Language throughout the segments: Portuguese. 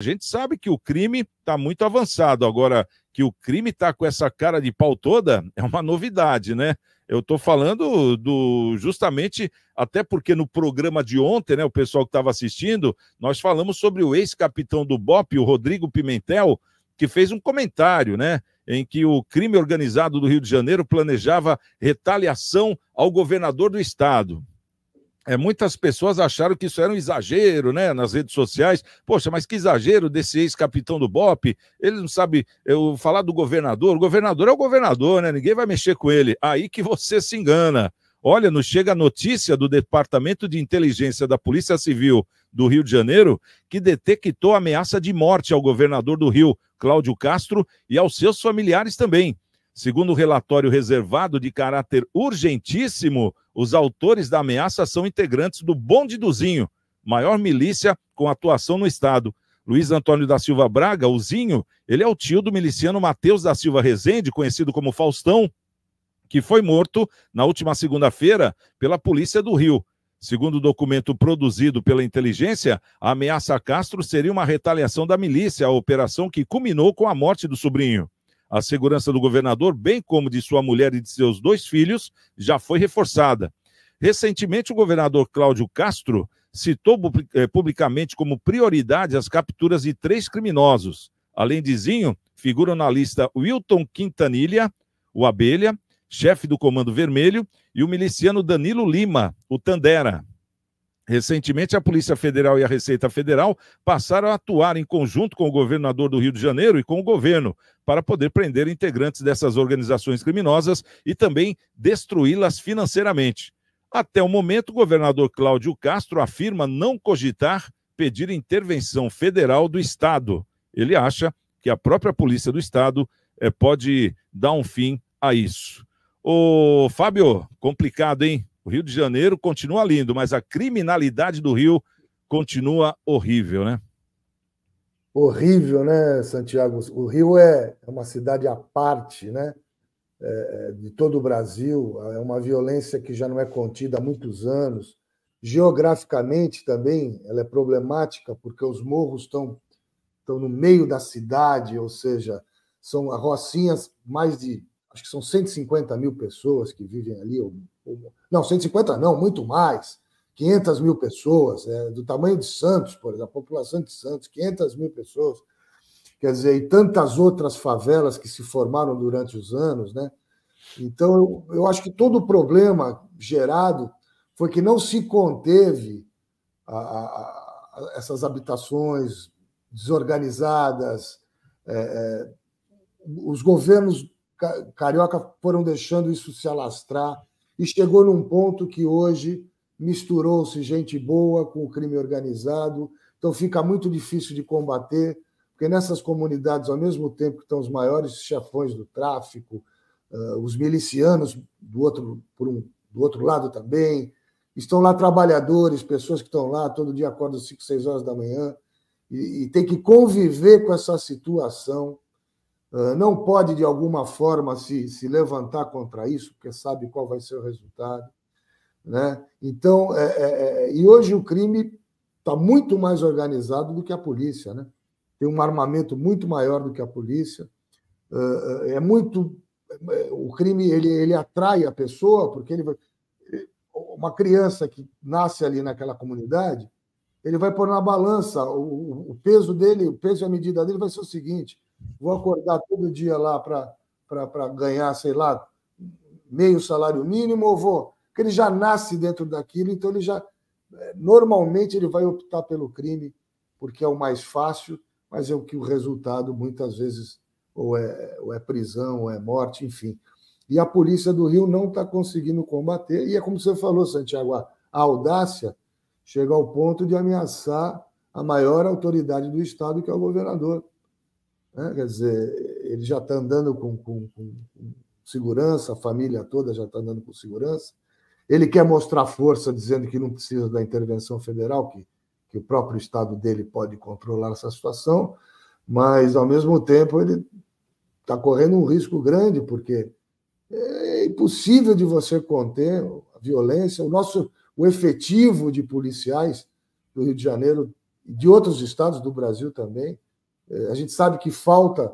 A gente sabe que o crime está muito avançado, agora que o crime está com essa cara de pau toda é uma novidade, né? Eu estou falando justamente, até porque no programa de ontem, né, o pessoal que estava assistindo, nós falamos sobre o ex-capitão do BOPE, o Rodrigo Pimentel, que fez um comentário, né, em que o crime organizado do Rio de Janeiro planejava retaliação ao governador do estado. Muitas pessoas acharam que isso era um exagero, né, nas redes sociais. Poxa, mas que exagero desse ex-capitão do BOPE. Ele não sabe falar do governador. O governador é o governador, né? Ninguém vai mexer com ele. Aí que você se engana. Olha, nos chega a notícia do Departamento de Inteligência da Polícia Civil do Rio de Janeiro que detectou ameaça de morte ao governador do Rio, Cláudio Castro, e aos seus familiares também. Segundo o relatório reservado de caráter urgentíssimo, os autores da ameaça são integrantes do Bonde do Zinho, maior milícia com atuação no estado. Luiz Antônio da Silva Braga, o Zinho, ele é o tio do miliciano Matheus da Silva Rezende, conhecido como Faustão, que foi morto na última segunda-feira pela Polícia do Rio. Segundo o documento produzido pela inteligência, a ameaça a Castro seria uma retaliação da milícia, a operação que culminou com a morte do sobrinho. A segurança do governador, bem como de sua mulher e de seus 2 filhos, já foi reforçada. Recentemente, o governador Cláudio Castro citou publicamente como prioridade as capturas de 3 criminosos. Além de Zinho, figuram na lista Wilton Quintanilha, o Abelha, chefe do Comando Vermelho, e o miliciano Danilo Lima, o Tandera. Recentemente, a Polícia Federal e a Receita Federal passaram a atuar em conjunto com o governador do Rio de Janeiro e com o governo para poder prender integrantes dessas organizações criminosas e também destruí-las financeiramente. Até o momento, o governador Cláudio Castro afirma não cogitar pedir intervenção federal do Estado. Ele acha que a própria Polícia do Estado pode dar um fim a isso. Ô, Fábio, complicado, hein? O Rio de Janeiro continua lindo, mas a criminalidade do Rio continua horrível, né? Horrível, né, Santiago? O Rio é uma cidade à parte, né, de todo o Brasil. É uma violência que já não é contida há muitos anos. Geograficamente também ela é problemática, porque os morros estão no meio da cidade, ou seja, são rocinhas, acho que são 150 mil pessoas que vivem ali, não, 150 não, muito mais, 500 mil pessoas, do tamanho de Santos, por exemplo, a população de Santos, 500 mil pessoas, quer dizer, e tantas outras favelas que se formaram durante os anos, né? Então, eu acho que todo o problema gerado foi que não se conteve essas habitações desorganizadas, os governos carioca foram deixando isso se alastrar e chegou num ponto que hoje misturou-se gente boa com o crime organizado, então fica muito difícil de combater, porque nessas comunidades, ao mesmo tempo que estão os maiores chefões do tráfico, os milicianos do outro lado também, estão lá trabalhadores, pessoas que estão lá, todo dia acordam às 5, 6 horas da manhã, e tem que conviver com essa situação. Não pode, de alguma forma, se levantar contra isso, porque sabe qual vai ser o resultado, né? Então, e hoje o crime está muito mais organizado do que a polícia, né? Tem um armamento muito maior do que a polícia. O crime ele atrai a pessoa, porque uma criança que nasce ali naquela comunidade, ele vai pôr na balança o peso dele, o peso e a medida dele vai ser o seguinte: vou acordar todo dia lá para ganhar, sei lá, meio salário mínimo, ou vou... Porque ele já nasce dentro daquilo, então normalmente ele vai optar pelo crime, porque é o mais fácil, mas é o que o resultado, muitas vezes, ou é prisão, ou é morte, enfim. E a polícia do Rio não está conseguindo combater, e é como você falou, Santiago, a audácia chega ao ponto de ameaçar a maior autoridade do Estado, que é o governador. Quer dizer, ele já está andando com segurança, a família toda já está andando com segurança. Ele quer mostrar força, dizendo que não precisa da intervenção federal, que o próprio Estado dele pode controlar essa situação, mas, ao mesmo tempo, ele está correndo um risco grande, porque é impossível de você conter a violência. O efetivo de policiais do Rio de Janeiro de outros estados do Brasil também. A gente sabe que falta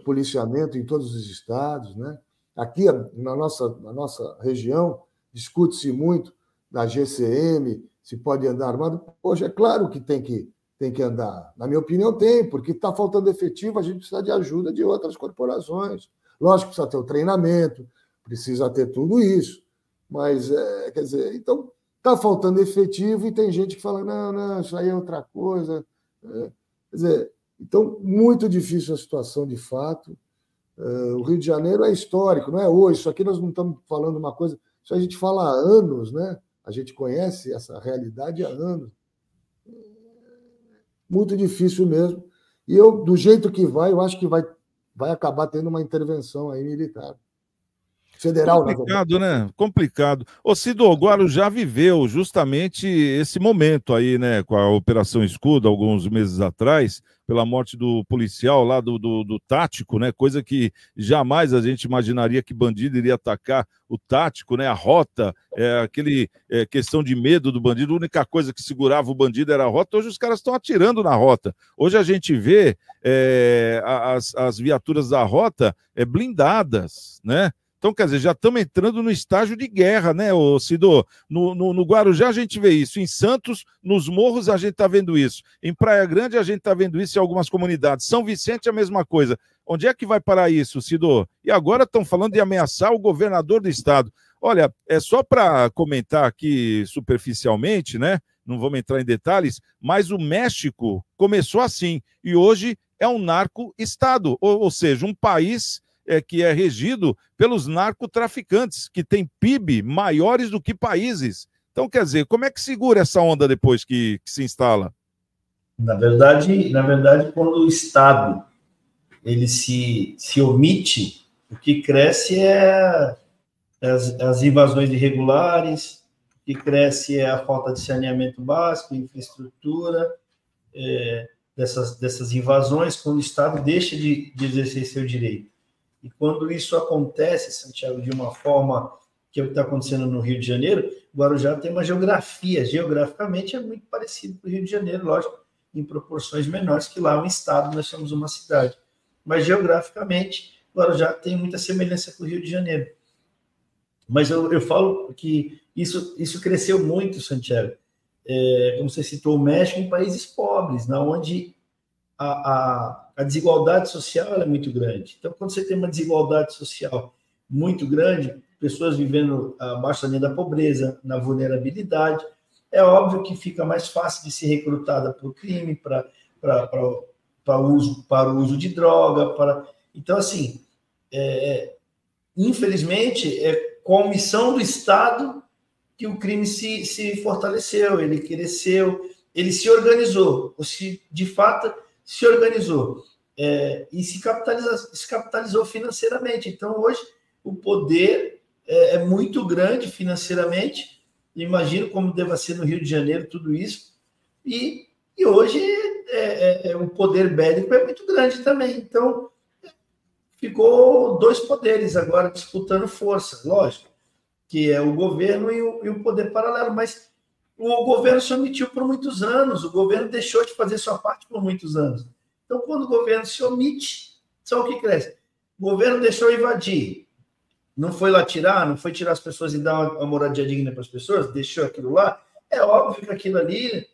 policiamento em todos os estados, né? Aqui, na nossa região, discute-se muito da GCM, se pode andar armado. Hoje, é claro que tem que andar. Na minha opinião, tem, porque está faltando efetivo, a gente precisa de ajuda de outras corporações. Lógico que precisa ter o treinamento, precisa ter tudo isso. Mas, quer dizer, então, está faltando efetivo e tem gente que fala, não, isso aí é outra coisa. Quer dizer, então, muito difícil a situação, de fato. O Rio de Janeiro é histórico, não é hoje. Isso aqui nós não estamos falando uma coisa... Isso a gente fala há anos, né? A gente conhece essa realidade há anos. Muito difícil mesmo. E eu, do jeito que vai, eu acho que vai acabar tendo uma intervenção aí militar. Federal, complicado, né? Complicado. Ô, Cido, o Guarujá viveu justamente esse momento aí, né? Com a Operação Escudo, alguns meses atrás, pela morte do policial lá do Tático, né? Coisa que jamais a gente imaginaria que bandido iria atacar o Tático, né? A rota, questão de medo do bandido, a única coisa que segurava o bandido era a rota. Hoje os caras estão atirando na rota. Hoje a gente vê as viaturas da rota blindadas, né? Então, quer dizer, já estamos entrando no estágio de guerra, né, Cido? No Guarujá a gente vê isso, em Santos, nos morros a gente está vendo isso, em Praia Grande a gente está vendo isso em algumas comunidades, São Vicente a mesma coisa. Onde é que vai parar isso, Cido? E agora estão falando de ameaçar o governador do estado. Olha, é só para comentar aqui superficialmente, né? Não vamos entrar em detalhes, mas o México começou assim, e hoje é um narco-estado, ou seja, um país... que é regido pelos narcotraficantes, que tem PIB maiores do que países. Então, quer dizer, como é que segura essa onda depois que se instala? Na verdade, quando o Estado ele se omite, o que cresce é as invasões irregulares, o que cresce é a falta de saneamento básico, infraestrutura, dessas invasões, quando o Estado deixa de exercer seu direito. E quando isso acontece, Santiago, de uma forma que é o que está acontecendo no Rio de Janeiro, Guarujá tem uma geografia, geograficamente é muito parecido com o Rio de Janeiro, lógico, em proporções menores, que lá é um estado, nós somos uma cidade. Mas geograficamente, Guarujá tem muita semelhança com o Rio de Janeiro. Mas eu falo que isso cresceu muito, Santiago. Como você citou, o México em países pobres, onde a desigualdade social é muito grande. Então, quando você tem uma desigualdade social muito grande, pessoas vivendo abaixo da linha da pobreza, na vulnerabilidade, é óbvio que fica mais fácil de ser recrutada para o crime, para o uso de droga. Então, assim, infelizmente, com a omissão do Estado que o crime se fortaleceu, ele cresceu, ele se organizou, ou se, de fato, se organizou e se capitalizou financeiramente. Então, hoje, o poder é muito grande financeiramente. Imagino como deva ser no Rio de Janeiro tudo isso. E hoje o poder bélico é muito grande também. Então, ficou dois poderes agora disputando força, lógico, que é o governo e o poder paralelo. Mas o governo se omitiu por muitos anos, o governo deixou de fazer sua parte por muitos anos. Então, quando o governo se omite, só o que cresce? O governo deixou invadir, não foi lá tirar, não foi tirar as pessoas e dar uma moradia digna para as pessoas, deixou aquilo lá. É óbvio que aquilo ali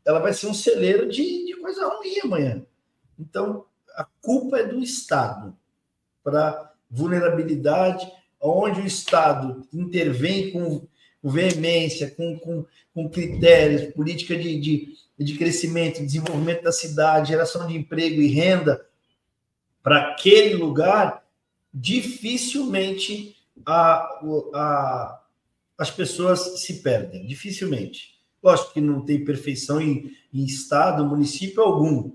ela vai ser um celeiro de coisa ruim amanhã. Então, a culpa é do Estado para vulnerabilidade, onde o Estado intervém com veemência, com critérios, política de crescimento, desenvolvimento da cidade, geração de emprego e renda para aquele lugar, dificilmente as pessoas se perdem, dificilmente. Lógico que não tem perfeição em estado, município algum,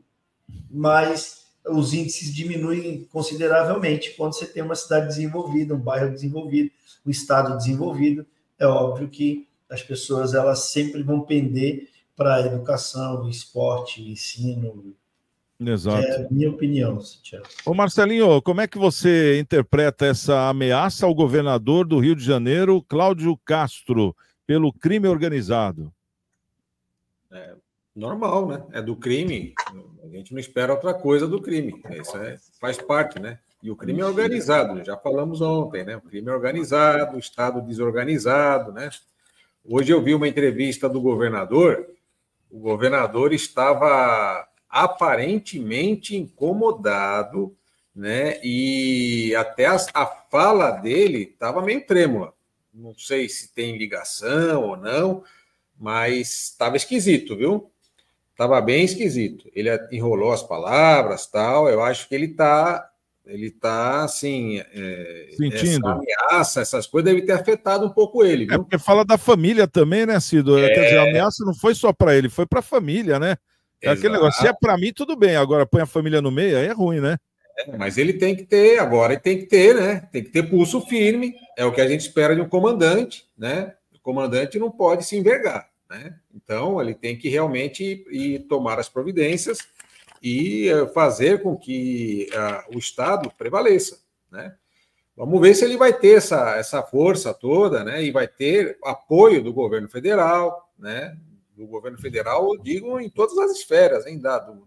mas os índices diminuem consideravelmente quando você tem uma cidade desenvolvida, um bairro desenvolvido, um estado desenvolvido. É óbvio que as pessoas elas sempre vão pender para a educação, o esporte, o ensino. Exato. É a minha opinião, Santiago. Ô Marcelinho, como é que você interpreta essa ameaça ao governador do Rio de Janeiro, Cláudio Castro, pelo crime organizado? Normal, né? É do crime. A gente não espera outra coisa do crime. Isso faz parte, né? E o crime é organizado, já falamos ontem, né? O crime é organizado, o Estado desorganizado, né? Hoje eu vi uma entrevista do governador, o governador estava aparentemente incomodado, né? E até a fala dele estava meio trêmula. Não sei se tem ligação ou não, mas estava esquisito, viu? Estava bem esquisito. Ele enrolou as palavras, tal. Eu acho que ele tá assim, sentindo. essa ameaça, essas coisas deve ter afetado um pouco ele, viu? Porque fala da família também, né, Cido? Quer dizer, a ameaça não foi só para ele, foi para a família, né? É aquele negócio, se é para mim, tudo bem. Agora põe a família no meio, aí é ruim, né? Mas ele tem que ter, agora ele tem que ter, né? Tem que ter pulso firme, é o que a gente espera de um comandante, né? O comandante não pode se envergar, né? Então, ele tem que realmente ir tomar as providências e fazer com que o Estado prevaleça, né? Vamos ver se ele vai ter essa força toda, né? E vai ter apoio do governo federal, né? Do governo federal, eu digo, em todas as esferas, hein?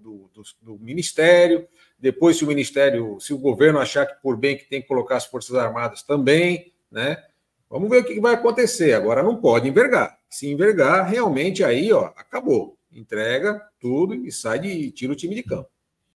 Do Ministério. Depois, se o governo achar que por bem que tem que colocar as Forças Armadas também, né? Vamos ver o que vai acontecer. Agora não pode envergar. Se envergar, realmente aí, ó, acabou. Entrega tudo e tira o time de campo.